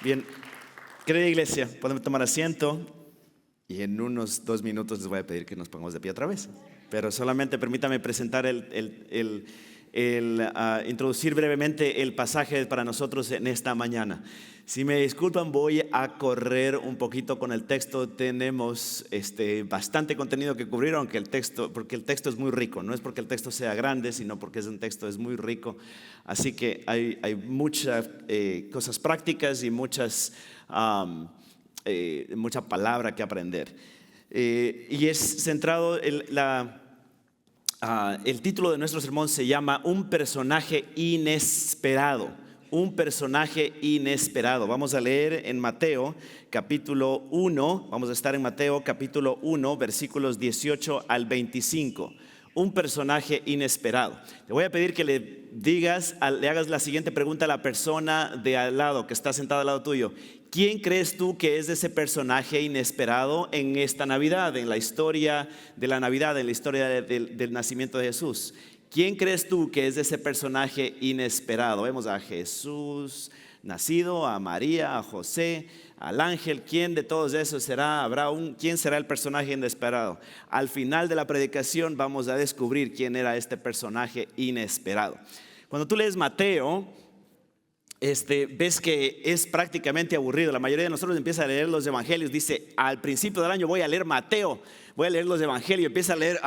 Bien, querida iglesia, podemos tomar asiento y en unos 2 minutos les voy a pedir que nos pongamos de pie otra vez. Pero solamente permítame presentar introducir brevemente el pasaje para nosotros en esta mañana. Si me disculpan, voy a correr un poquito con el texto. Tenemos bastante contenido que cubrir, porque el texto es muy rico. No es porque el texto sea grande, sino porque es muy rico. Así que hay muchas cosas prácticas y mucha palabra que aprender. Y es centrado el título de nuestro sermón se llama Un personaje inesperado. Un personaje inesperado. Vamos a leer en Mateo capítulo 1. Vamos a estar en Mateo capítulo 1, versículos 18 al 25. Un personaje inesperado. Te voy a pedir que le hagas la siguiente pregunta a la persona de al lado, que está sentada al lado tuyo. ¿Quién crees tú que es ese personaje inesperado en esta Navidad, en la historia de la Navidad, en la historia del nacimiento de Jesús? ¿Quién crees tú que es ese personaje inesperado? Vemos a Jesús nacido, a María, a José, al ángel. ¿Quién de todos esos será? ¿Quién será el personaje inesperado? Al final de la predicación vamos a descubrir quién era este personaje inesperado. Cuando tú lees Mateo, ves que es prácticamente aburrido. La mayoría de nosotros empieza a leer los evangelios. Dice, al principio del año voy a leer Mateo, voy a leer los evangelios. Empieza a leer,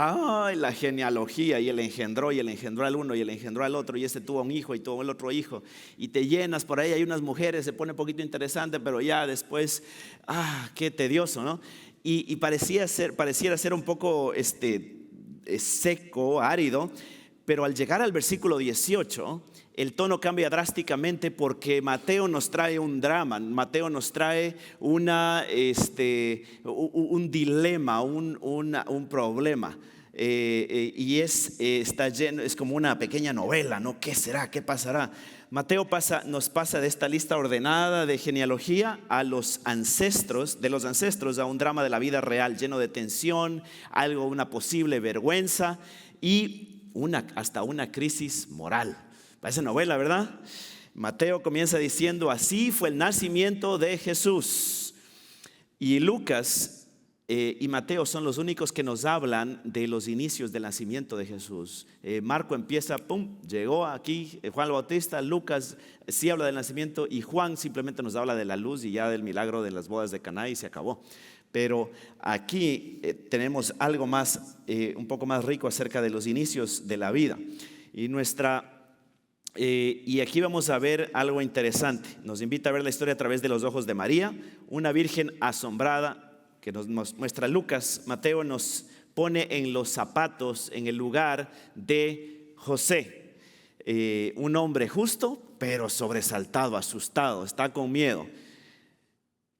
la genealogía, y él engendró al uno y él engendró al otro, y tuvo un hijo y tuvo el otro hijo, y te llenas por ahí. Hay unas mujeres, se pone un poquito interesante, pero ya después, qué tedioso, ¿no? Y pareciera ser un poco seco, árido. Pero al llegar al versículo 18, el tono cambia drásticamente, porque Mateo nos trae un drama. Mateo nos trae un dilema, un problema. Y está lleno, es como una pequeña novela, ¿no? ¿Qué será? ¿Qué pasará? Mateo nos pasa de esta lista ordenada de genealogía de los ancestros a un drama de la vida real, lleno de tensión, una posible vergüenza y hasta una crisis moral. Parece novela, ¿verdad? Mateo comienza diciendo, así fue el nacimiento de Jesús. Y Lucas y Mateo son los únicos que nos hablan de los inicios del nacimiento de Jesús. Marco empieza, llegó aquí Juan el Bautista. Lucas sí habla del nacimiento, y Juan simplemente nos habla de la luz y ya del milagro de las bodas de Caná, y se acabó. Pero aquí tenemos algo más, un poco más rico acerca de los inicios de la vida. Y aquí vamos a ver algo interesante. Nos invita a ver la historia a través de los ojos de María, una virgen asombrada, que nos muestra Lucas. Mateo nos pone en los zapatos, en el lugar de José, un hombre justo, pero sobresaltado, asustado, está con miedo.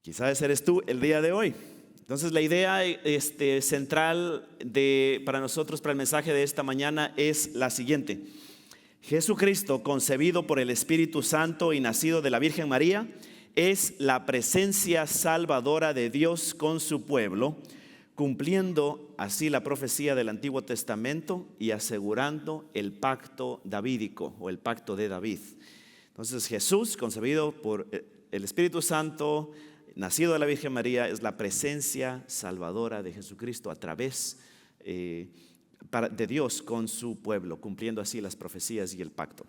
Quizás eres tú el día de hoy. Entonces la idea central para nosotros, para el mensaje de esta mañana, es la siguiente. Jesucristo, concebido por el Espíritu Santo y nacido de la Virgen María, es la presencia salvadora de Dios con su pueblo, cumpliendo así la profecía del Antiguo Testamento y asegurando el pacto davídico, o el pacto de David. Entonces Jesús, concebido por el Espíritu Santo, nacido de la Virgen María, es la presencia salvadora de Jesucristo a través de Dios con su pueblo, cumpliendo así las profecías y el pacto.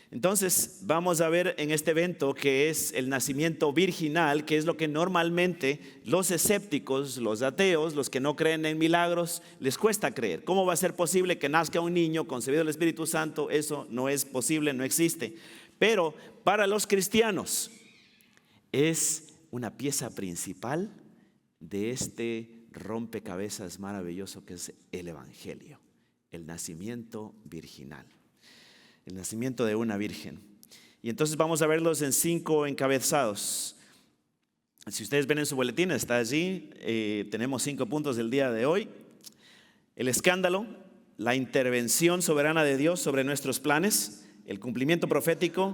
Entonces vamos a ver en este evento, que es el nacimiento virginal, que es lo que normalmente los escépticos, los ateos, los que no creen en milagros, les cuesta creer. ¿Cómo va a ser posible que nazca un niño concebido del Espíritu Santo? Eso no es posible, no existe. Pero para los cristianos es una pieza principal de este rompecabezas maravilloso que es el Evangelio, el nacimiento virginal, el nacimiento de una virgen. Y entonces vamos a verlos en 5 encabezados. Si ustedes ven en su boletín, está allí. Tenemos 5 puntos del día de hoy. El escándalo, la intervención soberana de Dios sobre nuestros planes, el cumplimiento profético,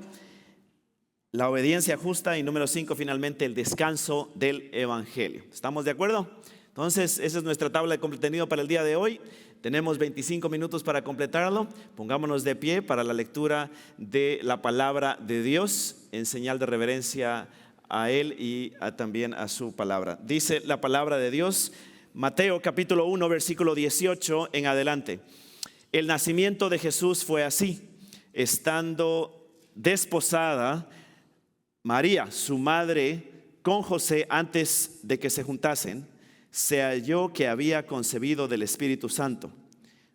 la obediencia justa, y número 5, finalmente, el descanso del Evangelio. ¿Estamos de acuerdo? Entonces, esa es nuestra tabla de contenido para el día de hoy. Tenemos 25 minutos para completarlo. Pongámonos de pie para la lectura de la palabra de Dios en señal de reverencia a Él y también a su palabra. Dice la palabra de Dios, Mateo capítulo 1, versículo 18 en adelante. El nacimiento de Jesús fue así: estando desposada María, su madre, con José, antes de que se juntasen, se halló que había concebido del Espíritu Santo.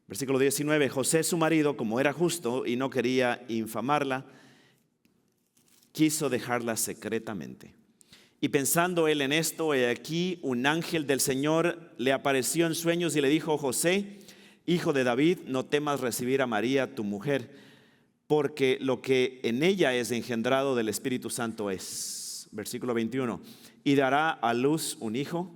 Versículo 19, José su marido, como era justo y no quería infamarla, quiso dejarla secretamente. Y pensando él en esto, he aquí un ángel del Señor le apareció en sueños y le dijo: José, hijo de David, no temas recibir a María tu mujer, porque lo que en ella es engendrado del Espíritu Santo es. Versículo 21, y dará a luz un hijo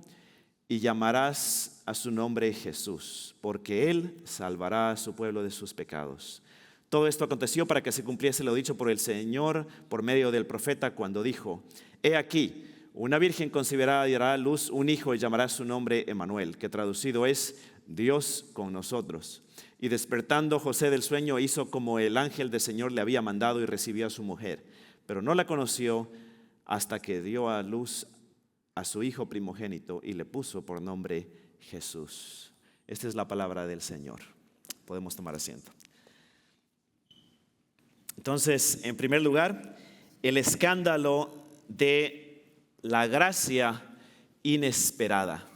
y llamarás a su nombre Jesús, porque él salvará a su pueblo de sus pecados. Todo esto aconteció para que se cumpliese lo dicho por el Señor por medio del profeta, cuando dijo: he aquí, una virgen concebirá y dará a luz un hijo y llamará su nombre Emmanuel, que traducido es Dios con nosotros. Y despertando José del sueño, hizo como el ángel del Señor le había mandado y recibió a su mujer, pero no la conoció hasta que dio a luz a su hijo primogénito y le puso por nombre Jesús. Esta es la palabra del Señor. Podemos tomar asiento. Entonces, en primer lugar, el escándalo de la gracia inesperada.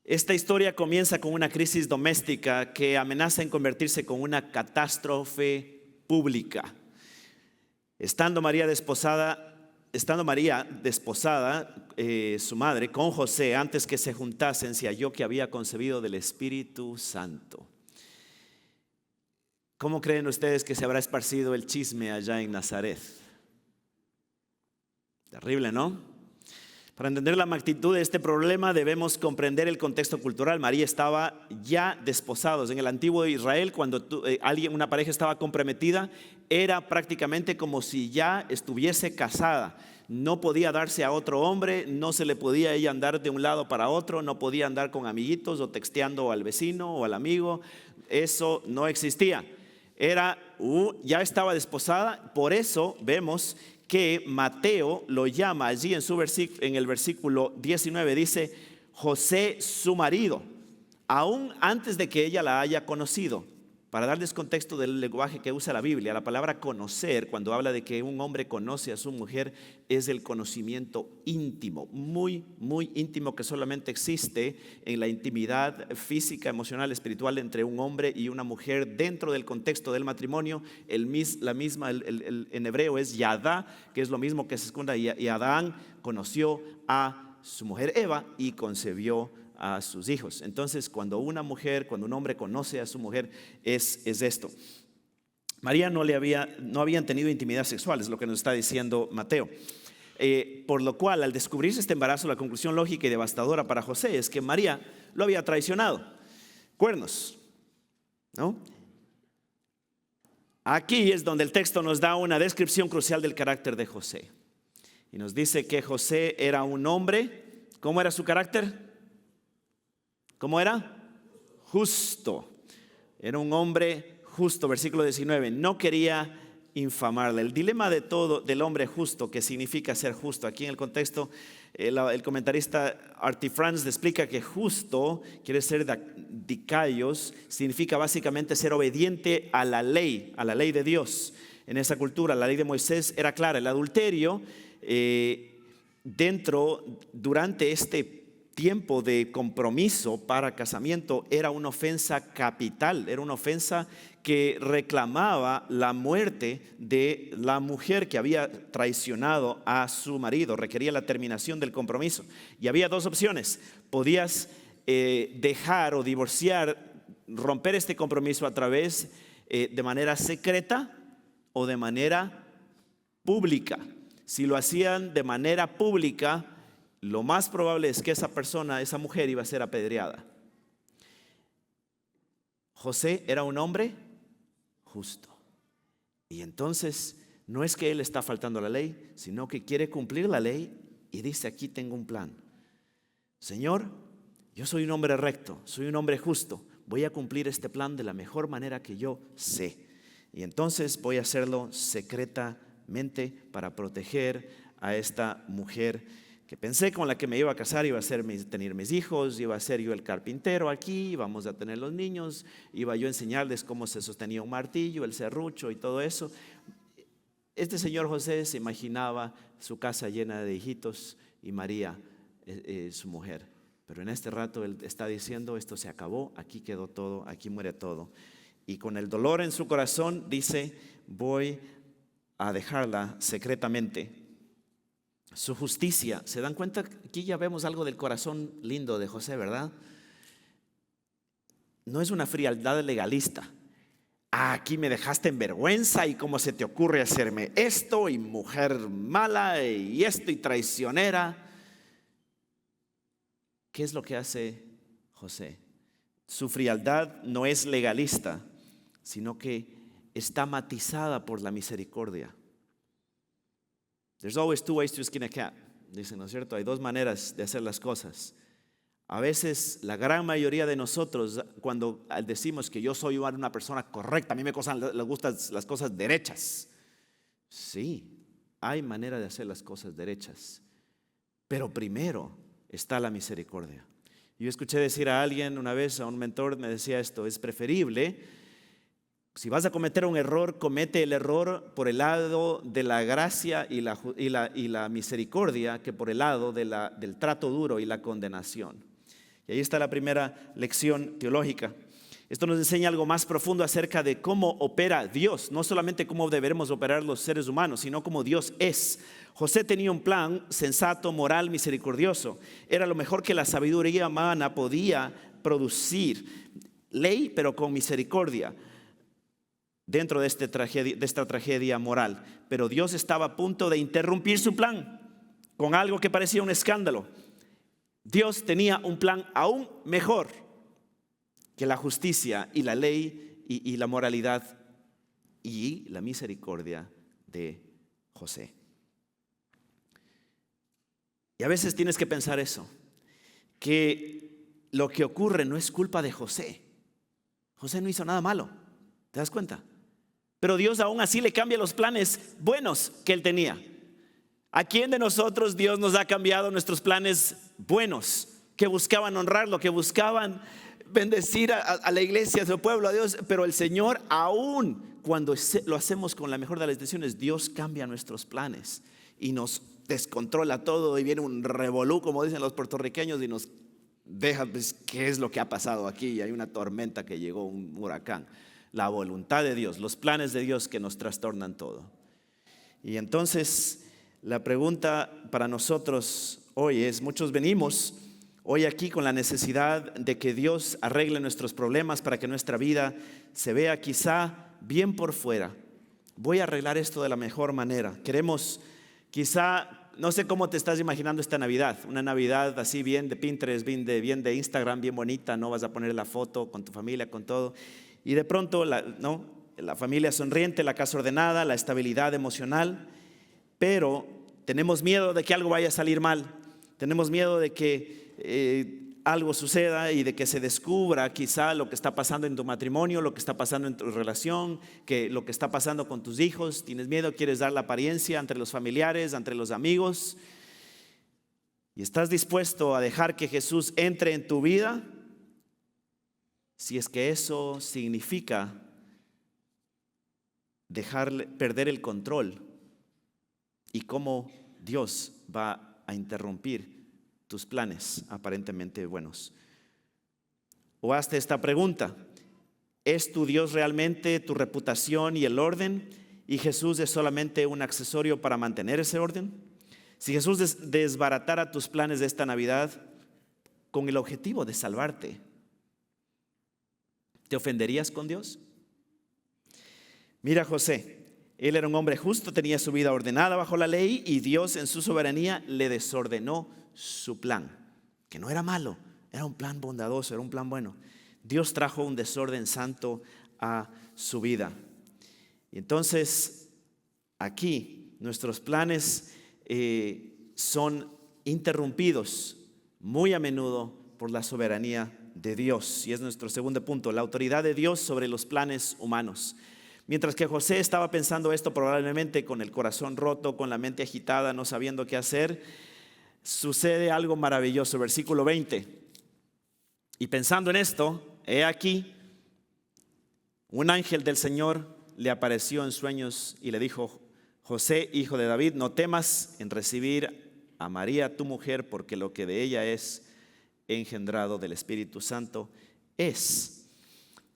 Esta historia comienza con una crisis doméstica que amenaza en convertirse con una catástrofe pública. Estando María desposada, su madre, con José, antes que se juntasen, se halló que había concebido del Espíritu Santo. ¿Cómo creen ustedes que se habrá esparcido el chisme allá en Nazaret? Terrible, ¿no? Para entender la magnitud de este problema debemos comprender el contexto cultural. María estaba ya desposados. En el antiguo Israel, cuando una pareja estaba comprometida, era prácticamente como si ya estuviese casada. No podía darse a otro hombre, no se le podía ella andar de un lado para otro, no podía andar con amiguitos o texteando al vecino o al amigo. Eso no existía. Ya estaba desposada. Por eso vemos que Mateo lo llama allí en el versículo 19, dice: José su marido, aún antes de que ella la haya conocido. Para darles contexto del lenguaje que usa la Biblia, la palabra conocer, cuando habla de que un hombre conoce a su mujer, es el conocimiento íntimo, muy, muy íntimo, que solamente existe en la intimidad física, emocional, espiritual entre un hombre y una mujer dentro del contexto del matrimonio. En hebreo es yadá, que es lo mismo que se esconda, y Adán conoció a su mujer Eva y concebió a sus hijos. Entonces, cuando un hombre conoce a su mujer, es esto. María no habían tenido intimidad sexual, es lo que nos está diciendo Mateo. Por lo cual, al descubrirse este embarazo, la conclusión lógica y devastadora para José es que María lo había traicionado. Cuernos, ¿no? Aquí es donde el texto nos da una descripción crucial del carácter de José. Y nos dice que José era un hombre. ¿Cómo era su carácter? ¿Cómo era? Justo. Era un hombre justo. Versículo 19. No quería infamarle. El dilema del hombre justo, que significa ser justo. Aquí en el contexto, el comentarista Artie Franz explica que justo quiere ser dikaios, significa básicamente ser obediente a la ley de Dios. En esa cultura, la ley de Moisés era clara. El adulterio, durante este tiempo de compromiso para casamiento, era una ofensa capital, era una ofensa que reclamaba la muerte de la mujer que había traicionado a su marido, requería la terminación del compromiso. Y había dos opciones: podías dejar o divorciar, romper este compromiso a través de manera secreta o de manera pública. Si lo hacían de manera pública, lo más probable es que esa mujer iba a ser apedreada. José era un hombre justo. Y entonces no es que él está faltando a la ley, sino que quiere cumplir la ley y dice: aquí tengo un plan. Señor, yo soy un hombre recto, soy un hombre justo. Voy a cumplir este plan de la mejor manera que yo sé. Y entonces voy a hacerlo secretamente. mente para proteger a esta mujer que pensé con la que me iba a casar, iba a tener mis hijos, iba a ser yo el carpintero aquí, íbamos a tener los niños, iba yo a enseñarles cómo se sostenía un martillo, el serrucho y todo eso. Este señor José se imaginaba su casa llena de hijitos y María, su mujer. Pero en este rato él está diciendo, esto se acabó, aquí quedó todo, aquí muere todo. Y con el dolor en su corazón dice, voy a dejarla secretamente. Su justicia, ¿se dan cuenta? Aquí ya vemos algo del corazón lindo de José, ¿verdad? No es una frialdad legalista. Aquí me dejaste en vergüenza y cómo se te ocurre hacerme esto, y mujer mala y esto y traicionera. ¿Qué es lo que hace José? Su frialdad no es legalista, sino que está matizada por la misericordia. There's always two ways to skin a cat, dicen, ¿no es cierto? Hay dos maneras de hacer las cosas. A veces, la gran mayoría de nosotros, cuando decimos que yo soy una persona correcta, a mí me gustan las cosas derechas. Sí, hay manera de hacer las cosas derechas, pero primero está la misericordia. Yo escuché decir a alguien una vez, a un mentor, me decía esto: es preferible, si vas a cometer un error, comete el error por el lado de la gracia y la misericordia, que por el lado del trato duro y la condenación. Y ahí está la primera lección teológica. Esto nos enseña algo más profundo acerca de cómo opera Dios, no solamente cómo deberemos operar los seres humanos, sino cómo Dios es. José tenía un plan sensato, moral, misericordioso. Era lo mejor que la sabiduría humana podía producir. Ley, pero con misericordia, dentro de esta tragedia moral. Pero Dios estaba a punto de interrumpir su plan con algo que parecía un escándalo. Dios tenía un plan aún mejor que la justicia y la ley y la moralidad y la misericordia de José. Y a veces tienes que pensar eso, que lo que ocurre no es culpa de José. José no hizo nada malo, ¿te das cuenta? Pero Dios aún así le cambia los planes buenos que él tenía. ¿A quién de nosotros Dios nos ha cambiado nuestros planes buenos, que buscaban honrarlo, que buscaban bendecir a la iglesia, a su pueblo, a Dios? Pero el Señor, aún cuando lo hacemos con la mejor de las intenciones, Dios cambia nuestros planes y nos descontrola todo, y viene un revolú, como dicen los puertorriqueños, y nos deja, pues, ¿qué es lo que ha pasado aquí? Hay una tormenta que llegó, un huracán. La voluntad de Dios, los planes de Dios que nos trastornan todo. Y entonces la pregunta para nosotros hoy es: muchos venimos hoy aquí con la necesidad de que Dios arregle nuestros problemas para que nuestra vida se vea quizá bien por fuera. Voy a arreglar esto de la mejor manera. Queremos quizá, no sé cómo te estás imaginando esta Navidad, una Navidad así bien de Pinterest, bien de Instagram, bien bonita, no vas a poner la foto con tu familia, con todo. Y de pronto la familia sonriente, la casa ordenada, la estabilidad emocional, pero tenemos miedo de que algo vaya a salir mal. Tenemos miedo de que algo suceda y de que se descubra quizá lo que está pasando en tu matrimonio, lo que está pasando en tu relación, lo que está pasando con tus hijos. Tienes miedo, quieres dar la apariencia entre los familiares, entre los amigos. ¿Y estás dispuesto a dejar que Jesús entre en tu vida? Si es que eso significa perder el control y cómo Dios va a interrumpir tus planes aparentemente buenos. O hazte esta pregunta: ¿es tu Dios realmente tu reputación y el orden, y Jesús es solamente un accesorio para mantener ese orden? Si Jesús desbaratara tus planes de esta Navidad con el objetivo de salvarte, ¿te ofenderías con Dios? Mira José, él era un hombre justo, tenía su vida ordenada bajo la ley, y Dios en su soberanía le desordenó su plan, que no era malo, era un plan bondadoso, era un plan bueno. Dios trajo un desorden santo a su vida. Y entonces aquí nuestros planes son interrumpidos muy a menudo por la soberanía de Dios. Y es nuestro segundo punto, la autoridad de Dios sobre los planes humanos. Mientras que José estaba pensando esto, probablemente con el corazón roto, con la mente agitada, no sabiendo qué hacer, sucede algo maravilloso. Versículo 20. Y pensando en esto, he aquí, un ángel del Señor le apareció en sueños y le dijo: José, hijo de David, no temas en recibir a María tu mujer, porque lo que de ella es engendrado del Espíritu Santo es.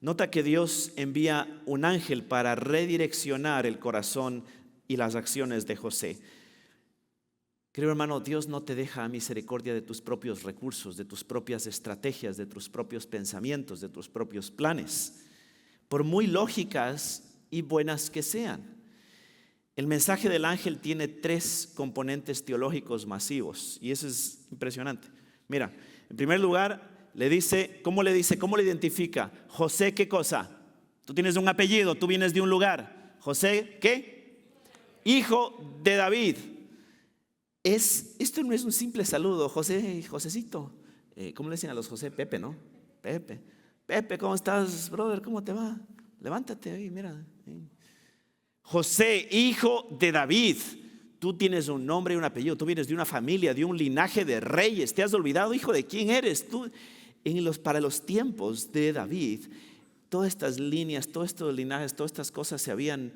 Nota que Dios envía un ángel para redireccionar el corazón y las acciones de José. Creo, hermano, Dios no te deja a misericordia de tus propios recursos, de tus propias estrategias, de tus propios pensamientos, de tus propios planes, por muy lógicas y buenas que sean. El mensaje del ángel tiene 3 componentes teológicos masivos y eso es impresionante. Mira, en primer lugar, le dice, ¿cómo le identifica? José, ¿qué cosa? Tú tienes un apellido, tú vienes de un lugar. José, ¿qué? Hijo de David. Esto no es un simple saludo. José, Josecito. ¿Cómo le dicen a los José? Pepe, ¿no? Pepe, ¿cómo estás, brother? ¿Cómo te va? Levántate ahí, mira. José, hijo de David. Tú tienes un nombre y un apellido. Tú vienes de una familia, de un linaje de reyes. ¿Te has olvidado, hijo, de quién eres? Tú, para los tiempos de David, todas estas líneas, todos estos linajes, todas estas cosas se habían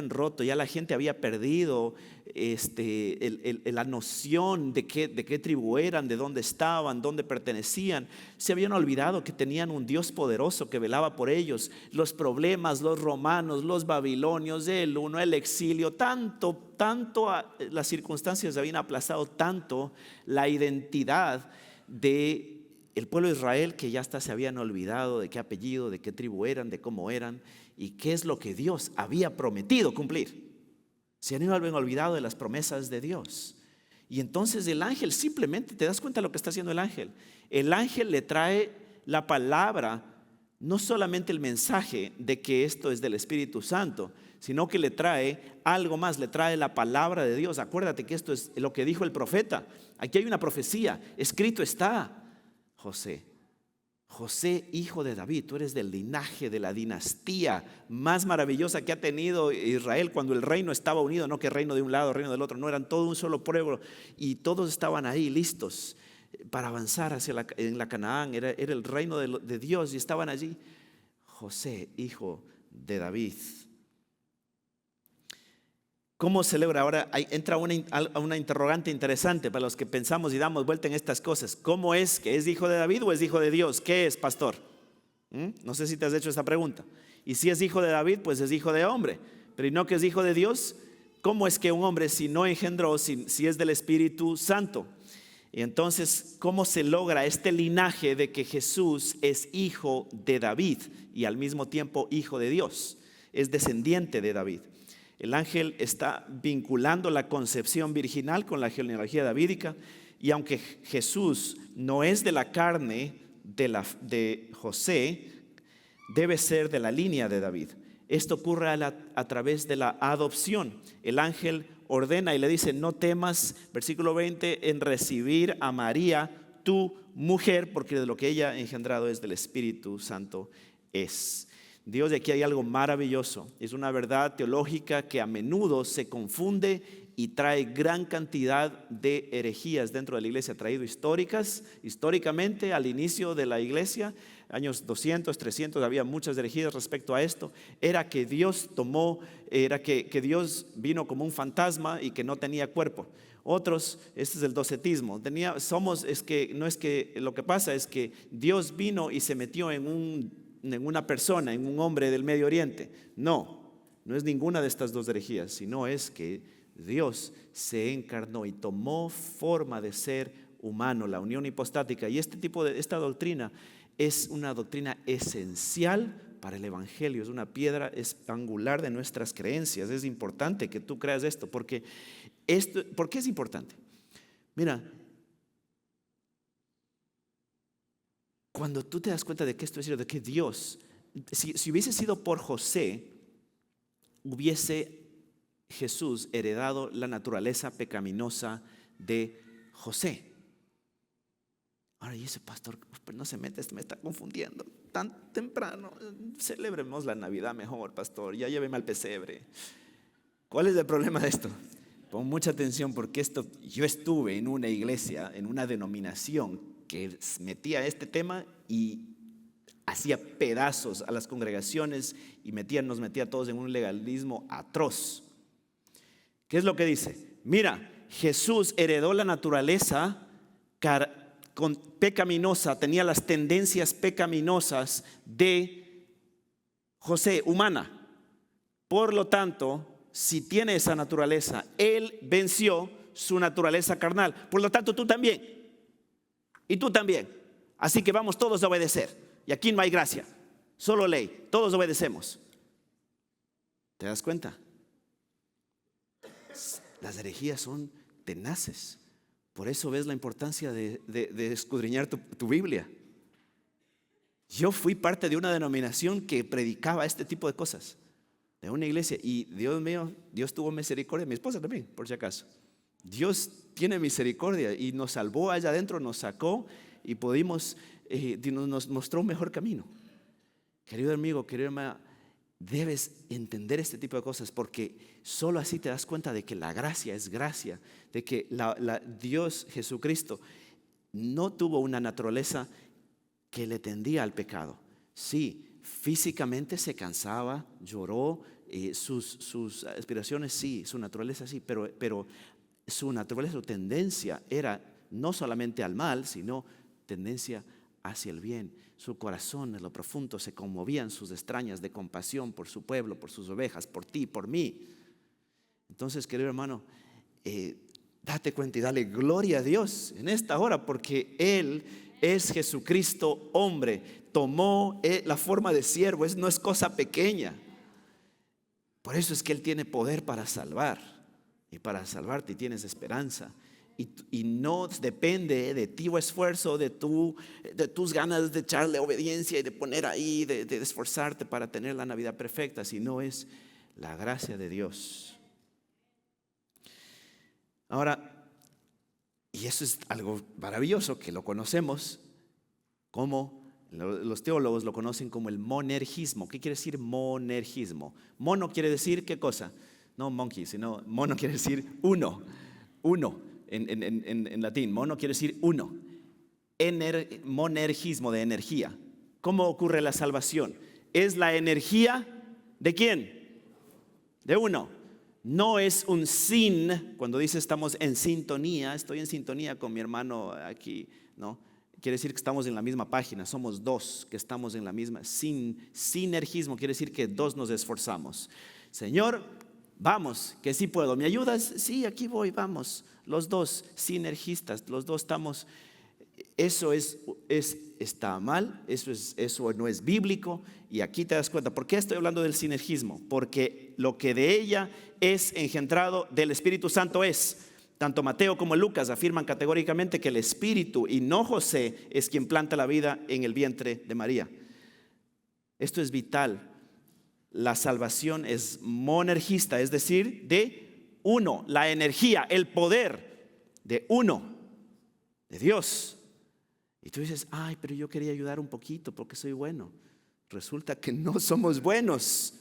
roto. Ya la gente había perdido la noción de qué tribu eran, de dónde estaban, dónde pertenecían. Se habían olvidado que tenían un Dios poderoso que velaba por ellos. Los problemas, los romanos, los babilonios, el exilio, las circunstancias habían aplazado tanto la identidad de el pueblo de Israel, que ya hasta se habían olvidado de qué apellido, de qué tribu eran, de cómo eran y qué es lo que Dios había prometido cumplir. Se habían olvidado de las promesas de Dios. Y entonces el ángel, simplemente, ¿te das cuenta de lo que está haciendo el ángel? El ángel le trae la palabra, no solamente el mensaje de que esto es del Espíritu Santo, sino que le trae algo más, le trae la palabra de Dios. Acuérdate que esto es lo que dijo el profeta. Aquí hay una profecía, escrito está. José, hijo de David, tú eres del linaje, de la dinastía más maravillosa que ha tenido Israel cuando el reino estaba unido, no que reino de un lado, reino del otro, no, eran todo un solo pueblo y todos estaban ahí listos para avanzar en la Canaán, era el reino de Dios y estaban allí. José, hijo de David. ¿Cómo celebra? Ahora entra una interrogante interesante para los que pensamos y damos vuelta en estas cosas. ¿Cómo es que es hijo de David o es hijo de Dios? ¿Qué es, pastor? No sé si te has hecho esta pregunta. Y si es hijo de David, pues es hijo de hombre. Pero ¿y no que es hijo de Dios? ¿Cómo es que un hombre, si no engendró, si es del Espíritu Santo? Y entonces, ¿cómo se logra este linaje de que Jesús es hijo de David y al mismo tiempo hijo de Dios? Es descendiente de David. El ángel está vinculando la concepción virginal con la genealogía davídica, y aunque Jesús no es de la carne de José, debe ser de la línea de David. Esto ocurre a través de la adopción. El ángel ordena y le dice: no temas, versículo 20, en recibir a María, tu mujer, porque de lo que ella ha engendrado es del Espíritu Santo es. Dios, de aquí hay algo maravilloso. Es una verdad teológica que a menudo se confunde y trae gran cantidad de herejías dentro de la iglesia. Ha traído históricamente al inicio de la iglesia, años 200, 300, había muchas herejías respecto a esto. Era que Dios que Dios vino como un fantasma y que no tenía cuerpo. Otros, este es el docetismo. Lo que pasa es que Dios vino y se metió en una persona, en un hombre del Medio Oriente. No es ninguna de estas dos herejías, sino es que Dios se encarnó y tomó forma de ser humano, la unión hipostática. Y esta doctrina es una doctrina esencial para el Evangelio, es una piedra angular de nuestras creencias. Es importante que tú creas esto. ¿Por qué es importante? Mira, cuando tú te das cuenta de que esto es cierto, de que Dios, si hubiese sido por José, hubiese Jesús heredado la naturaleza pecaminosa de José. Ahora, y ese pastor, pues no se mete, me está confundiendo. Tan temprano, celebremos la Navidad mejor, pastor, ya lléveme al pesebre. ¿Cuál es el problema de esto? Pon mucha atención porque yo estuve en una iglesia, en una denominación que metía este tema y hacía pedazos a las congregaciones y nos metía a todos en un legalismo atroz. ¿Qué es lo que dice? Mira, Jesús heredó la naturaleza pecaminosa, tenía las tendencias pecaminosas de José, humana. Por lo tanto, si tiene esa naturaleza, Él venció su naturaleza carnal. Por lo tanto, tú también. Y tú también. Así que vamos todos a obedecer. Y aquí no hay gracia, solo ley. Todos obedecemos. ¿Te das cuenta? Las herejías son tenaces. Por eso ves la importancia de escudriñar tu Biblia. Yo fui parte de una denominación que predicaba este tipo de cosas, de una iglesia, y Dios mío, Dios tuvo misericordia, mi esposa también, por si acaso. Dios tiene misericordia y nos salvó allá adentro, nos sacó y nos mostró un mejor camino. Querido amigo, querida hermana, debes entender este tipo de cosas porque solo así te das cuenta de que la gracia es gracia, de que Dios Jesucristo no tuvo una naturaleza que le tendía al pecado. Sí, físicamente se cansaba, lloró, sus aspiraciones sí, su naturaleza sí, pero su naturaleza, su tendencia era no solamente al mal, sino tendencia hacia el bien. Su corazón en lo profundo se conmovían sus extrañas de compasión por su pueblo, por sus ovejas, por ti, por mí. Entonces, querido hermano, date cuenta y dale gloria a Dios en esta hora, porque Él es Jesucristo hombre, tomó la forma de siervo, no es cosa pequeña. Por eso es que Él tiene poder para salvar, y para salvarte tienes esperanza. Y no depende de ti o esfuerzo, de tus ganas de echarle obediencia y de poner ahí, de esforzarte para tener la Navidad perfecta, sino es la gracia de Dios. Ahora, y eso es algo maravilloso que lo conocemos como, los teólogos lo conocen como el monergismo. ¿Qué quiere decir monergismo? Mono quiere decir, ¿qué cosa? No monkey, sino mono quiere decir uno. En latín, mono quiere decir uno. Monergismo, de energía. ¿Cómo ocurre la salvación? Es la energía ¿de quién? De uno. No es un sin, cuando dice estamos en sintonía, estoy en sintonía con mi hermano aquí, ¿no? Quiere decir que estamos en la misma página, somos dos que estamos en la misma. Sinergismo quiere decir que dos nos esforzamos. Señor, vamos, que sí puedo. ¿Me ayudas? Sí, aquí voy, vamos. Los dos sinergistas, los dos estamos. Eso está mal, eso no es bíblico. Y aquí te das cuenta. ¿Por qué estoy hablando del sinergismo? Porque lo que de ella es engendrado del Espíritu Santo es. Tanto Mateo como Lucas afirman categóricamente que el Espíritu y no José es quien planta la vida en el vientre de María. Esto es vital. La salvación es monergista, es decir, de uno, la energía, el poder de uno, de Dios. Y tú dices, ay, pero yo quería ayudar un poquito porque soy bueno. Resulta que no somos buenos.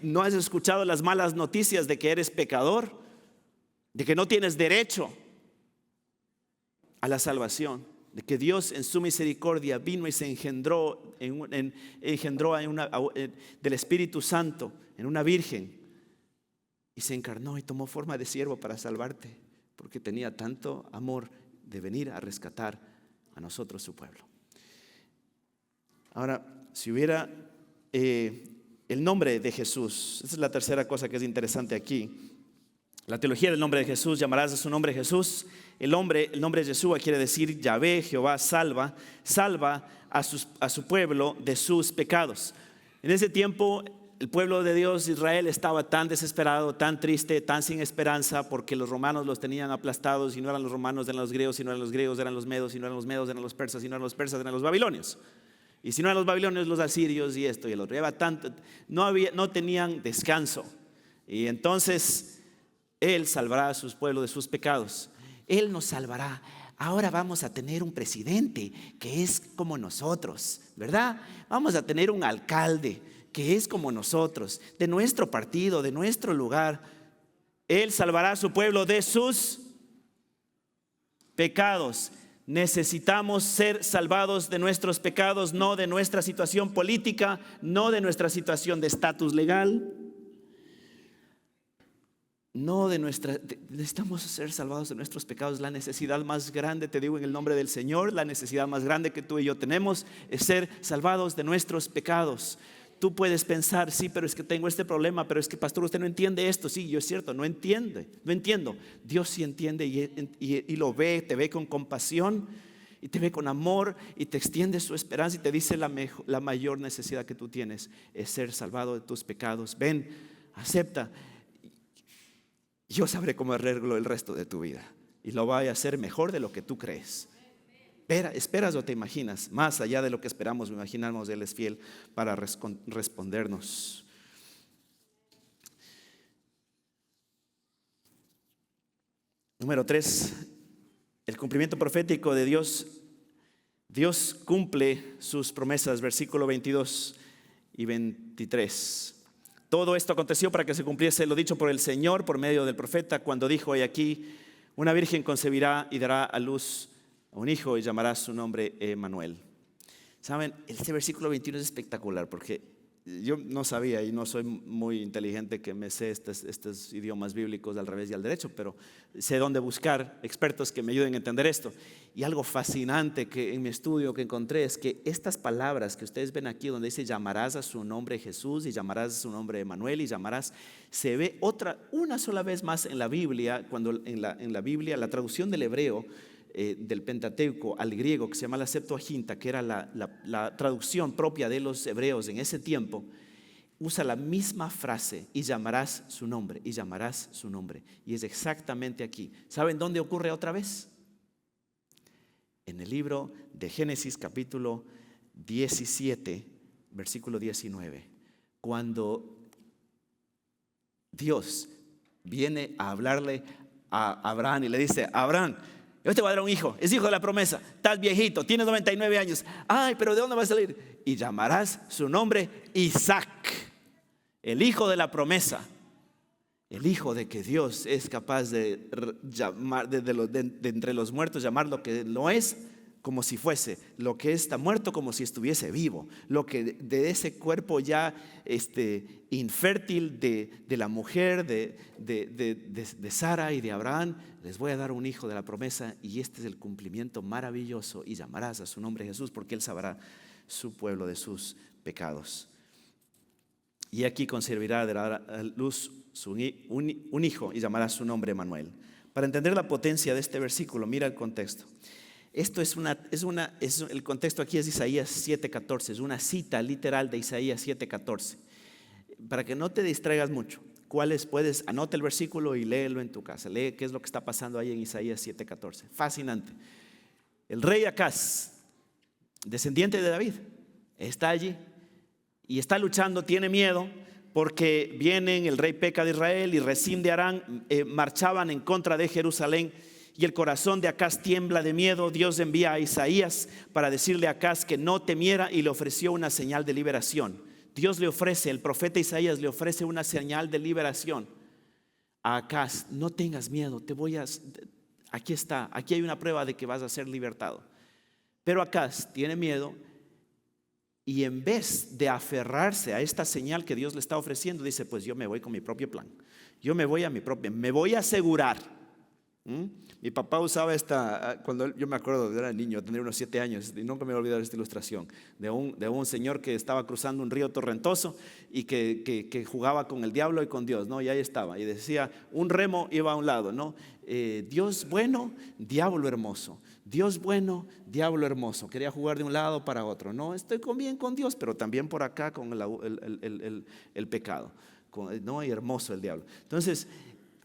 ¿No has escuchado las malas noticias de que eres pecador? De que no tienes derecho a la salvación, de que Dios en su misericordia vino y se engendró del Espíritu Santo en una virgen y se encarnó y tomó forma de siervo para salvarte, porque tenía tanto amor de venir a rescatar a nosotros, su pueblo. Ahora, si hubiera el nombre de Jesús, esa es la tercera cosa que es interesante aquí. La teología del nombre de Jesús, llamarás a su nombre Jesús. El nombre de Yeshua quiere decir Yahvé, Jehová salva a su pueblo de sus pecados. En ese tiempo el pueblo de Dios, Israel, estaba tan desesperado, tan triste, tan sin esperanza, porque los romanos los tenían aplastados, y no eran los romanos, eran los griegos, y no eran los griegos, eran los medos, y no eran los medos, eran los persas, y no eran los persas, eran los babilonios. Y si no eran los babilonios, los asirios, y esto y el otro. No tenían descanso. Y entonces Él salvará a su pueblo de sus pecados. Él nos salvará ahora vamos a tener un presidente que es como nosotros, ¿verdad? Vamos a tener un alcalde que es como nosotros, de nuestro partido, de nuestro lugar. Él salvará a su pueblo de sus pecados. Necesitamos ser salvados de nuestros pecados, no de nuestra situación política, no de nuestra situación de estatus legal, no de nuestra. Necesitamos ser salvados de nuestros pecados. La necesidad más grande, te digo en el nombre del Señor, la necesidad más grande que tú y yo tenemos es ser salvados de nuestros pecados. Tú puedes pensar, sí, pero es que tengo este problema, pero es que pastor, usted no entiende esto. Sí, yo es cierto, no entiendo. Dios sí entiende y lo ve, te ve con compasión y te ve con amor y te extiende su esperanza y te dice la mayor necesidad que tú tienes es ser salvado de tus pecados. Ven, acepta. Yo sabré cómo arreglo el resto de tu vida y lo voy a hacer mejor de lo que tú crees. Esperas o te imaginas, más allá de lo que esperamos, imaginamos, Él es fiel para respondernos. Número 3, el cumplimiento profético de Dios. Dios cumple sus promesas, versículo 22 y 23. Todo esto aconteció para que se cumpliese lo dicho por el Señor por medio del profeta, cuando dijo: he aquí, una virgen concebirá y dará a luz un hijo y llamará su nombre Emmanuel. Saben, este versículo 21 es espectacular porque yo no sabía y no soy muy inteligente que me sé estos idiomas bíblicos al revés y al derecho, pero sé dónde buscar expertos que me ayuden a entender esto. Y algo fascinante que en mi estudio que encontré es que estas palabras que ustedes ven aquí, donde dice llamarás a su nombre Jesús y llamarás a su nombre Emmanuel y llamarás, se ve una sola vez más en la Biblia, cuando en la Biblia, la traducción del hebreo, del Pentateuco al griego, que se llama la Septuaginta, que era la traducción propia de los hebreos en ese tiempo, usa la misma frase: y llamarás su nombre, y llamarás su nombre. Y es exactamente aquí. ¿Saben dónde ocurre otra vez? En el libro de Génesis capítulo 17, versículo 19, cuando Dios viene a hablarle a Abraham y le dice: Abraham, yo te voy a dar un hijo, es hijo de la promesa, estás viejito, tienes 99 años. Ay, pero ¿de dónde va a salir? Y llamarás su nombre Isaac, el hijo de la promesa, el hijo de que Dios es capaz de llamar de entre los muertos, llamar lo que no es como si fuese, lo que está muerto como si estuviese vivo, lo que de ese cuerpo ya infértil de la mujer de Sara y de Abraham, les voy a dar un hijo de la promesa, y este es el cumplimiento maravilloso: y llamarás a su nombre Jesús, porque Él salvará su pueblo de sus pecados. Y aquí concebirá, dará a luz un hijo y llamará su nombre Emmanuel. Para entender la potencia de este versículo, mira el contexto. Esto el contexto aquí es Isaías 7:14, es una cita literal de Isaías 7:14. Para que no te distraigas mucho, anota el versículo y léelo en tu casa. Lee qué es lo que está pasando ahí en Isaías 7:14. Fascinante. El rey Acaz, descendiente de David, está allí y está luchando, tiene miedo porque vienen el rey Peca de Israel y Resín de Aram, marchaban en contra de Jerusalén. Y el corazón de Acaz tiembla de miedo. Dios envía a Isaías para decirle a Acaz que no temiera y le ofreció una señal de liberación. Dios le ofrece, el profeta Isaías le ofrece una señal de liberación a Acaz. No tengas miedo, aquí está, aquí hay una prueba de que vas a ser libertado. Pero Acaz tiene miedo y en vez de aferrarse a esta señal que Dios le está ofreciendo, dice: pues yo me voy con mi propio plan. Yo me voy a asegurar. Mi papá usaba cuando yo me acuerdo, era niño, tenía unos 7 años, y nunca me voy a olvidar esta ilustración de un señor que estaba cruzando un río torrentoso y que jugaba con el diablo y con Dios, ¿no? Y ahí estaba, y decía, un remo iba a un lado, ¿no? Dios bueno, diablo hermoso. Dios bueno, diablo hermoso. Quería jugar de un lado para otro. No, estoy bien con Dios, pero también por acá con el pecado, ¿no? Y hermoso el diablo. Entonces,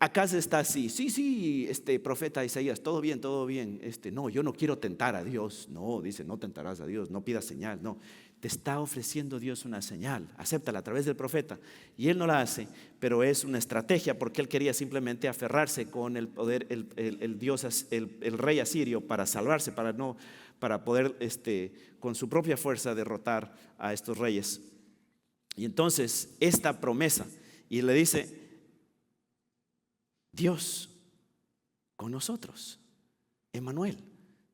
Acaz está así: sí, profeta Isaías, todo bien, no, yo no quiero tentar a Dios. No, dice, no tentarás a Dios, no pidas señal, no. Te está ofreciendo Dios una señal, acéptala a través del profeta. Y él no la hace, pero es una estrategia porque él quería simplemente aferrarse con el poder, el rey asirio para salvarse, para poder con su propia fuerza derrotar a estos reyes. Y entonces esta promesa, y le dice, Dios con nosotros, Emmanuel,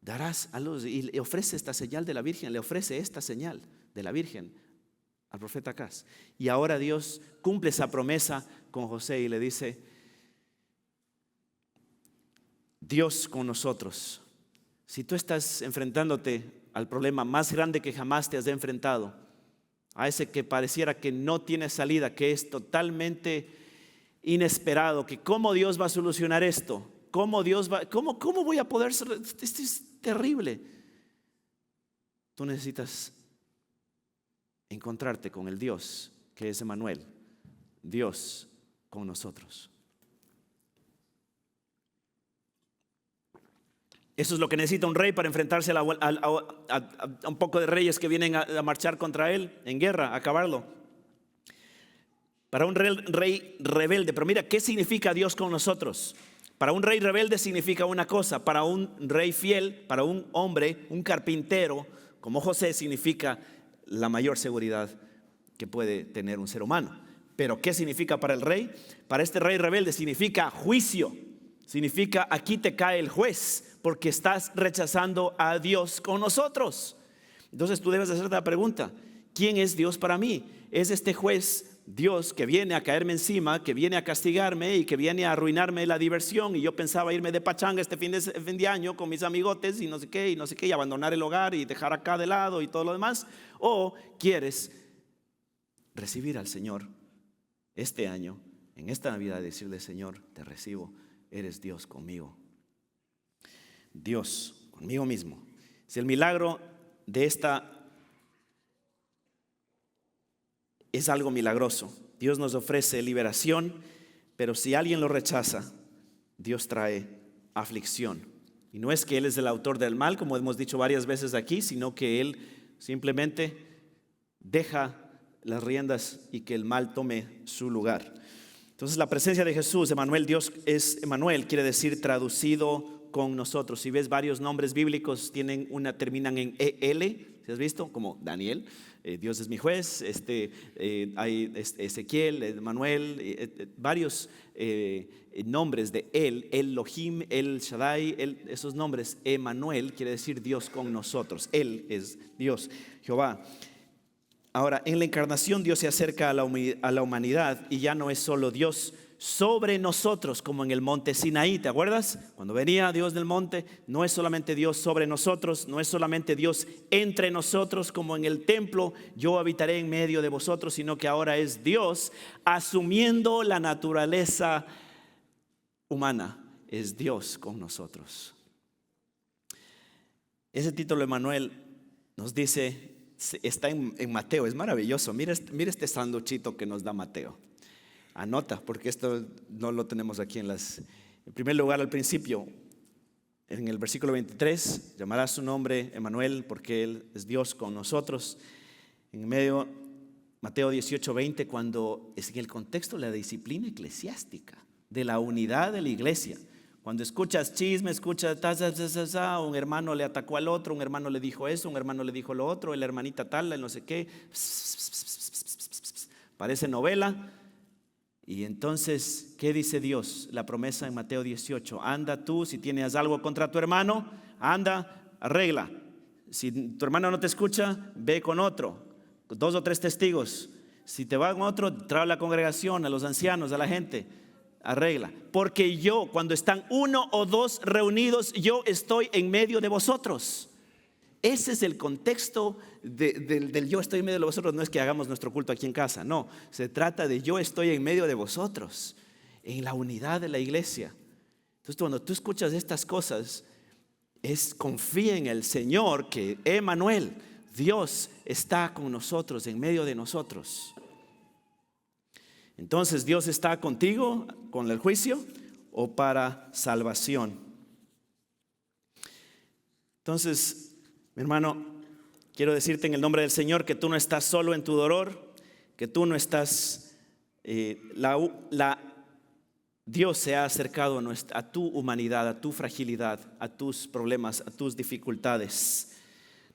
darás a luz, y le ofrece esta señal de la Virgen, le ofrece esta señal de la Virgen al profeta Acaz. Y ahora Dios cumple esa promesa con José y le dice, Dios con nosotros. Si tú estás enfrentándote al problema más grande que jamás te has enfrentado, a ese que pareciera que no tiene salida, que es totalmente inesperado, que cómo Dios va a solucionar esto, cómo voy a poder, esto es terrible. Tú necesitas encontrarte con el Dios que es Emmanuel, Dios con nosotros. Eso es lo que necesita un rey para enfrentarse a un poco de reyes que vienen a marchar contra él en guerra, a acabarlo. Para un rey rebelde, pero mira, ¿qué significa Dios con nosotros? Para un rey rebelde significa una cosa, para un rey fiel, para un hombre, un carpintero como José, significa la mayor seguridad que puede tener un ser humano. Pero ¿qué significa para el rey? Para este rey rebelde significa juicio, significa aquí te cae el juez, porque estás rechazando a Dios con nosotros. Entonces tú debes hacerte la pregunta, ¿quién es Dios para mí? ¿Es este juez Dios que viene a caerme encima, que viene a castigarme y que viene a arruinarme la diversión? Y yo pensaba irme de pachanga este fin de año con mis amigotes y no sé qué, y abandonar el hogar y dejar acá de lado y todo lo demás. ¿O quieres recibir al Señor este año, en esta Navidad, decirle, Señor, te recibo, eres Dios conmigo? Dios conmigo mismo. Si el milagro de esta es algo milagroso, Dios nos ofrece liberación, pero si alguien lo rechaza, Dios trae aflicción. Y no es que Él es el autor del mal, como hemos dicho varias veces aquí, sino que Él simplemente deja las riendas y que el mal tome su lugar. Entonces la presencia de Jesús, Emmanuel, Dios es Emmanuel, quiere decir traducido con nosotros. Si ves varios nombres bíblicos terminan en EL, ¿si has visto? Como Daniel, Dios es mi juez, hay Ezequiel, Emmanuel, varios nombres de él, Elohim, El Shaddai, esos nombres, Emmanuel quiere decir Dios con nosotros, Él es Dios, Jehová. Ahora, en la encarnación Dios se acerca a la humanidad y ya no es solo Dios sobre nosotros como en el monte Sinaí, ¿te acuerdas? Cuando venía Dios del monte, no es solamente Dios sobre nosotros, no es solamente Dios entre nosotros como en el templo, yo habitaré en medio de vosotros, sino que ahora es Dios asumiendo la naturaleza humana, es Dios con nosotros. Ese título Emmanuel nos dice, está en Mateo, es maravilloso, mira este sanduchito que nos da Mateo. Anota, porque esto no lo tenemos aquí en primer lugar, al principio, en el versículo 23, llamará su nombre Emmanuel, porque Él es Dios con nosotros. En medio, Mateo 18:20, cuando es en el contexto de la disciplina eclesiástica, de la unidad de la iglesia. Cuando escuchas chisme, escuchas un hermano le atacó al otro, un hermano le dijo eso, un hermano le dijo lo otro, la hermanita tal, el no sé qué, parece novela. Y entonces, ¿qué dice Dios? La promesa en Mateo 18, anda tú, si tienes algo contra tu hermano, anda, arregla. Si tu hermano no te escucha, ve con otro, 2 o 3 testigos. Si te va con otro, trae a la congregación, a los ancianos, a la gente, arregla. Porque yo, cuando están 1 o 2 reunidos, yo estoy en medio de vosotros. Ese es el contexto del yo estoy en medio de vosotros. No es que hagamos nuestro culto aquí en casa, no. Se trata de yo estoy en medio de vosotros, en la unidad de la iglesia. Entonces cuando tú escuchas estas cosas, confía en el Señor que Emmanuel, Dios está con nosotros, en medio de nosotros. Entonces, ¿Dios está contigo con el juicio o para salvación? Entonces, mi hermano, Quiero decirte en el nombre del Señor que tú no estás solo en tu dolor, que tú no estás, Dios se ha acercado a tu humanidad, a tu fragilidad, a tus problemas, a tus dificultades.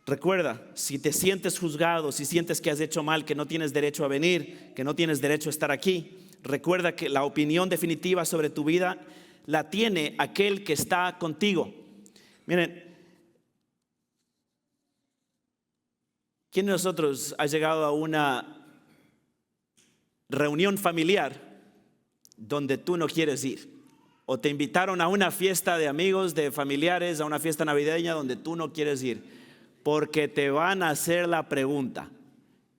Recuerda, si te sientes juzgado, si sientes que has hecho mal, que no tienes derecho a venir, que no tienes derecho a estar aquí, recuerda que la opinión definitiva sobre tu vida la tiene aquel que está contigo. Miren, ¿quién de nosotros ha llegado a una reunión familiar donde tú no quieres ir? O te invitaron a una fiesta de amigos, de familiares, a una fiesta navideña donde tú no quieres ir. Porque te van a hacer la pregunta,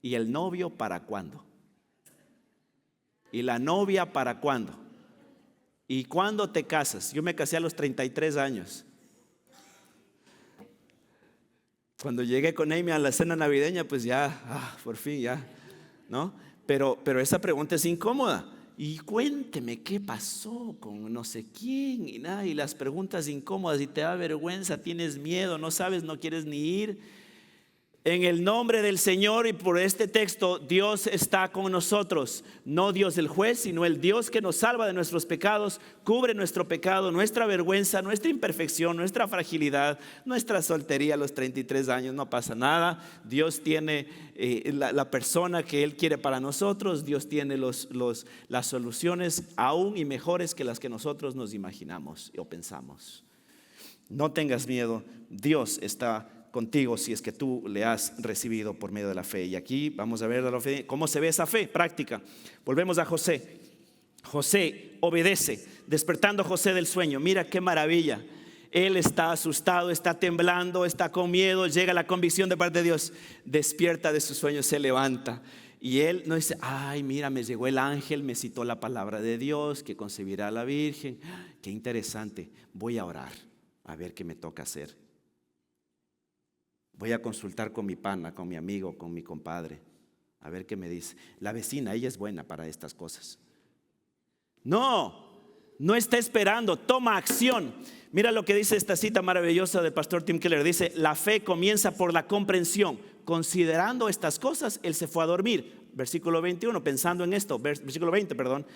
¿y el novio para cuándo? ¿Y la novia para cuándo? ¿Y cuándo te casas? Yo me casé a los 33 años. Cuando llegué con Amy a la cena navideña, pues ya, por fin ya, ¿no? Pero esa pregunta es incómoda. Y cuénteme qué pasó con no sé quién y nada, y las preguntas incómodas, y te da vergüenza, tienes miedo, no sabes, no quieres ni ir. En el nombre del Señor y por este texto, Dios está con nosotros. No Dios el juez, sino el Dios que nos salva de nuestros pecados, cubre nuestro pecado, nuestra vergüenza, nuestra imperfección, nuestra fragilidad, nuestra soltería a los 33 años. No pasa nada. Dios tiene la persona que Él quiere para nosotros. Dios tiene las soluciones aún y mejores que las que nosotros nos imaginamos o pensamos. No tengas miedo. Dios está contigo si es que tú le has recibido por medio de la fe. Y aquí vamos a ver cómo se ve esa fe práctica. Volvemos a José. José obedece, despertando a José del sueño. Mira qué maravilla. Él está asustado, está temblando, está con miedo. Llega la convicción de parte de Dios. Despierta de su sueño, se levanta. Y él no dice, ay, mira, me llegó el ángel, me citó la palabra de Dios, que concebirá a la Virgen. Qué interesante. Voy a orar, a ver qué me toca hacer. Voy a consultar con mi pana, con mi amigo, con mi compadre, a ver qué me dice. La vecina, ella es buena para estas cosas. No está esperando, toma acción. Mira lo que dice esta cita maravillosa del pastor Tim Keller. Dice, la fe comienza por la comprensión. Considerando estas cosas, él se fue a dormir. Versículo 21, pensando en esto, versículo 20, perdón.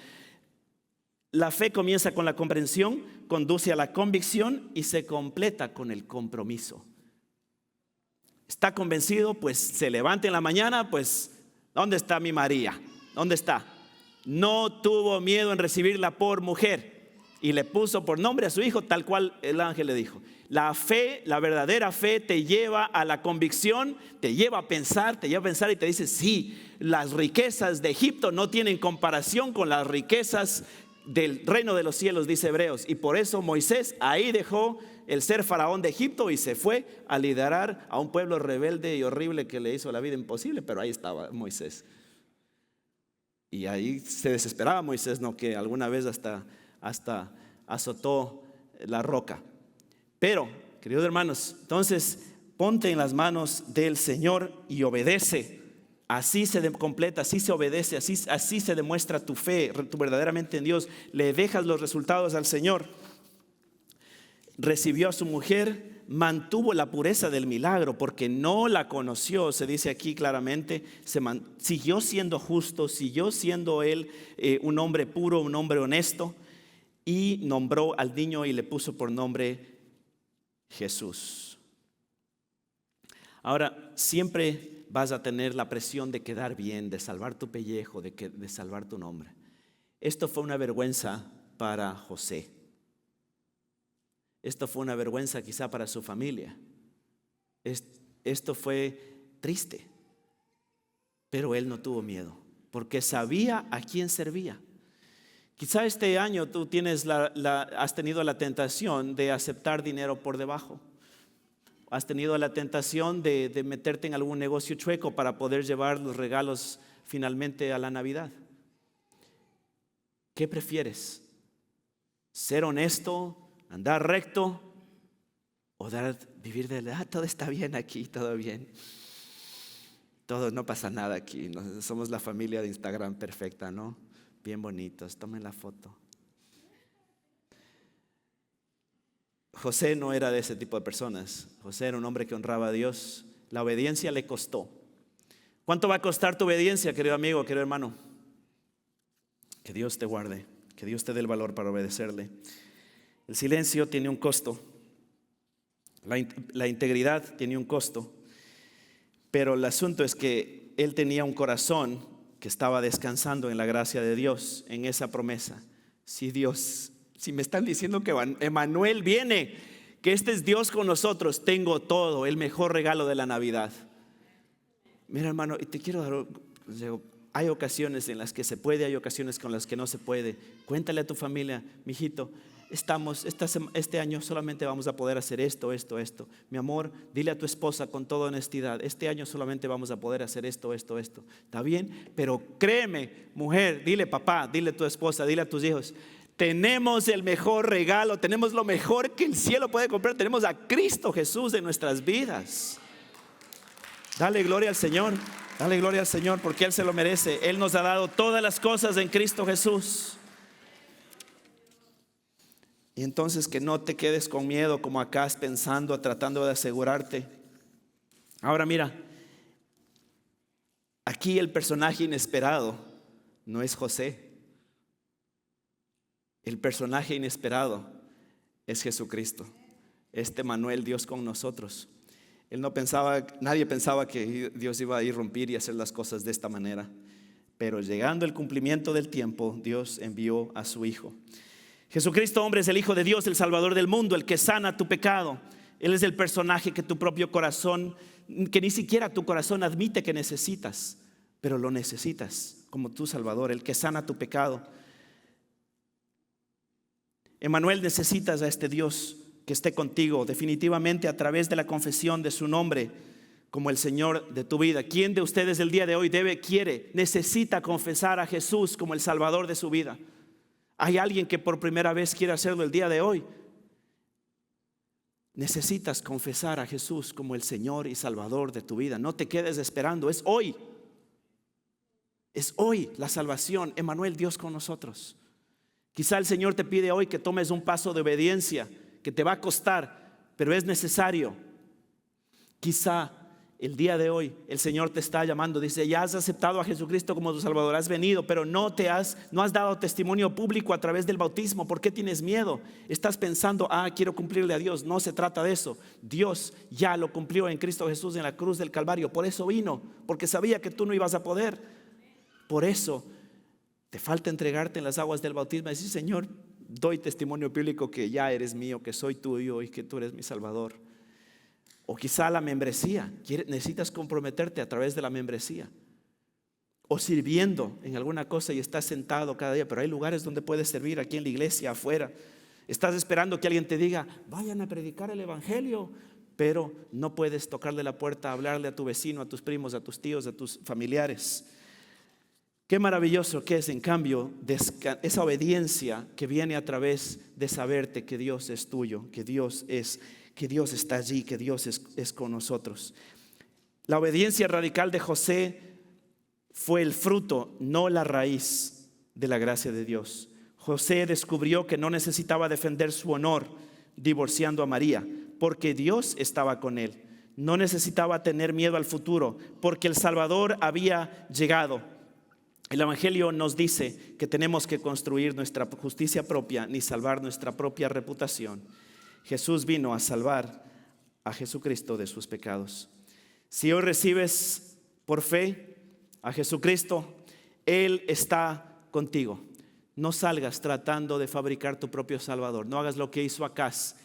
La fe comienza con la comprensión, conduce a la convicción y se completa con el compromiso. Está convencido, pues se levanta en la mañana, pues ¿dónde está mi María? ¿Dónde está? No tuvo miedo en recibirla por mujer y le puso por nombre a su hijo tal cual el ángel le dijo. La fe, la verdadera fe te lleva a la convicción, te lleva a pensar y te dice, sí, las riquezas de Egipto no tienen comparación con las riquezas del reino de los cielos, dice Hebreos. Y por eso Moisés ahí dejó el ser faraón de Egipto y se fue a liderar a un pueblo rebelde y horrible que le hizo la vida imposible, pero ahí estaba Moisés. Y ahí se desesperaba Moisés, ¿no? Que alguna vez hasta azotó la roca. Pero, queridos hermanos, entonces ponte en las manos del Señor y obedece. Así se completa, así se obedece, así se demuestra tu fe, tu verdaderamente en Dios. Le dejas los resultados al Señor. Recibió a su mujer, mantuvo la pureza del milagro porque no la conoció, se dice aquí claramente, siguió siendo justo, siguió siendo él un hombre puro, un hombre honesto, y nombró al niño y le puso por nombre Jesús. Ahora, siempre vas a tener la presión de quedar bien, de salvar tu pellejo, de salvar tu nombre. Esto fue una vergüenza para José. Esto fue una vergüenza quizá para su familia. Esto fue triste. Pero él no tuvo miedo, porque sabía a quién servía. Quizá este año tú has tenido la tentación de aceptar dinero por debajo. Has tenido la tentación de meterte en algún negocio chueco para poder llevar los regalos finalmente a la Navidad. ¿Qué prefieres? ¿Ser honesto, andar recto o vivir todo está bien aquí, todo bien? Todo, no pasa nada aquí. Somos la familia de Instagram perfecta, ¿no? Bien bonitos, tomen la foto. José no era de ese tipo de personas. José era un hombre que honraba a Dios La obediencia le costó. ¿Cuánto va a costar tu obediencia, querido amigo, querido hermano? Que Dios te guarde, que Dios te dé el valor para obedecerle. El silencio tiene un costo. La integridad tiene un costo. Pero el asunto es que él tenía un corazón que estaba descansando en la gracia de Dios, en esa promesa. Si me están diciendo que Emmanuel viene, que este es Dios con nosotros, tengo todo, el mejor regalo de la Navidad. Mira, hermano, y te quiero dar, hay ocasiones en las que se puede, hay ocasiones con las que no se puede. Cuéntale a tu familia, mijito, este año solamente vamos a poder hacer esto. Mi amor, dile a tu esposa con toda honestidad, este año solamente vamos a poder hacer esto. ¿Está bien? Pero créeme, mujer, dile papá, dile a tu esposa, dile a tus hijos, tenemos el mejor regalo, tenemos lo mejor que el cielo puede comprar, tenemos a Cristo Jesús en nuestras vidas. Dale gloria al Señor, porque Él se lo merece. Él nos ha dado todas las cosas en Cristo Jesús. Y entonces que no te quedes con miedo como acá pensando, tratando de asegurarte. Ahora mira, aquí el personaje inesperado no es José. El personaje inesperado es Jesucristo. Emmanuel, Dios con nosotros. Nadie pensaba que Dios iba a irrumpir y hacer las cosas de esta manera. Pero llegando el cumplimiento del tiempo, Dios envió a su Hijo. Jesucristo, hombre, es el Hijo de Dios, el Salvador del mundo, el que sana tu pecado. Él es el personaje que tu propio corazón, que ni siquiera tu corazón admite que necesitas, pero lo necesitas como tu Salvador, el que sana tu pecado. Emmanuel, necesitas a este Dios que esté contigo definitivamente a través de la confesión de su nombre como el Señor de tu vida. ¿Quién de ustedes el día de hoy necesita confesar a Jesús como el Salvador de su vida? ¿Hay alguien que por primera vez quiere hacerlo el día de hoy? Necesitas confesar a Jesús como el Señor y Salvador de tu vida. No te quedes esperando, es hoy. Es hoy la salvación. Emmanuel, Dios con nosotros. Quizá el Señor te pide hoy que tomes un paso de obediencia que te va a costar, pero es necesario. Quizá el día de hoy el Señor te está llamando, dice, ya has aceptado a Jesucristo como tu Salvador, has venido, pero no has dado testimonio público a través del bautismo. ¿Por qué tienes miedo? Estás pensando, quiero cumplirle a Dios. No se trata de eso. Dios ya lo cumplió en Cristo Jesús en la cruz del Calvario. Por eso vino, porque sabía que tú no ibas a poder. Por eso te falta entregarte en las aguas del bautismo y decir, Señor, doy testimonio bíblico que ya eres mío, que soy tuyo y que tú eres mi Salvador. O quizá la membresía, necesitas comprometerte a través de la membresía. O sirviendo en alguna cosa y estás sentado cada día, pero hay lugares donde puedes servir, aquí en la iglesia, afuera. Estás esperando que alguien te diga, vayan a predicar el evangelio, pero no puedes tocarle la puerta, hablarle a tu vecino, a tus primos, a tus tíos, a tus familiares. Qué maravilloso que es, en cambio, esa obediencia que viene a través de saberte que Dios es tuyo, que Dios está allí, que Dios es con nosotros. La obediencia radical de José fue el fruto, no la raíz de la gracia de Dios. José descubrió que no necesitaba defender su honor divorciando a María, porque Dios estaba con él. No necesitaba tener miedo al futuro, porque el Salvador había llegado. El Evangelio nos dice que tenemos que construir nuestra justicia propia ni salvar nuestra propia reputación. Jesús vino a salvar a Jesucristo de sus pecados. Si hoy recibes por fe a Jesucristo, Él está contigo. No salgas tratando de fabricar tu propio Salvador. No hagas lo que hizo Acaz,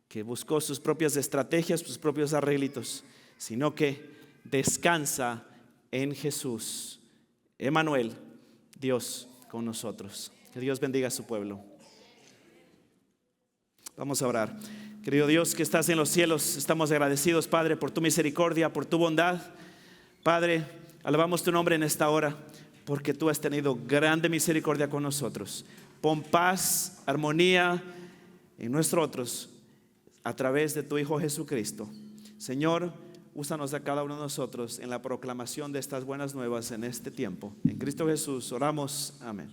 que buscó sus propias estrategias, sus propios arreglitos, sino que descansa en Jesús. Emmanuel, Dios con nosotros. Que Dios bendiga a su pueblo. Vamos a orar. Querido Dios que estás en los cielos, estamos agradecidos, Padre, por tu misericordia, por tu bondad. Padre, alabamos tu nombre en esta hora, porque tú has tenido grande misericordia con nosotros. Pon paz, armonía en nosotros a través de tu Hijo Jesucristo. Señor, úsanos a cada uno de nosotros en la proclamación de estas buenas nuevas en este tiempo. En Cristo Jesús oramos. Amén.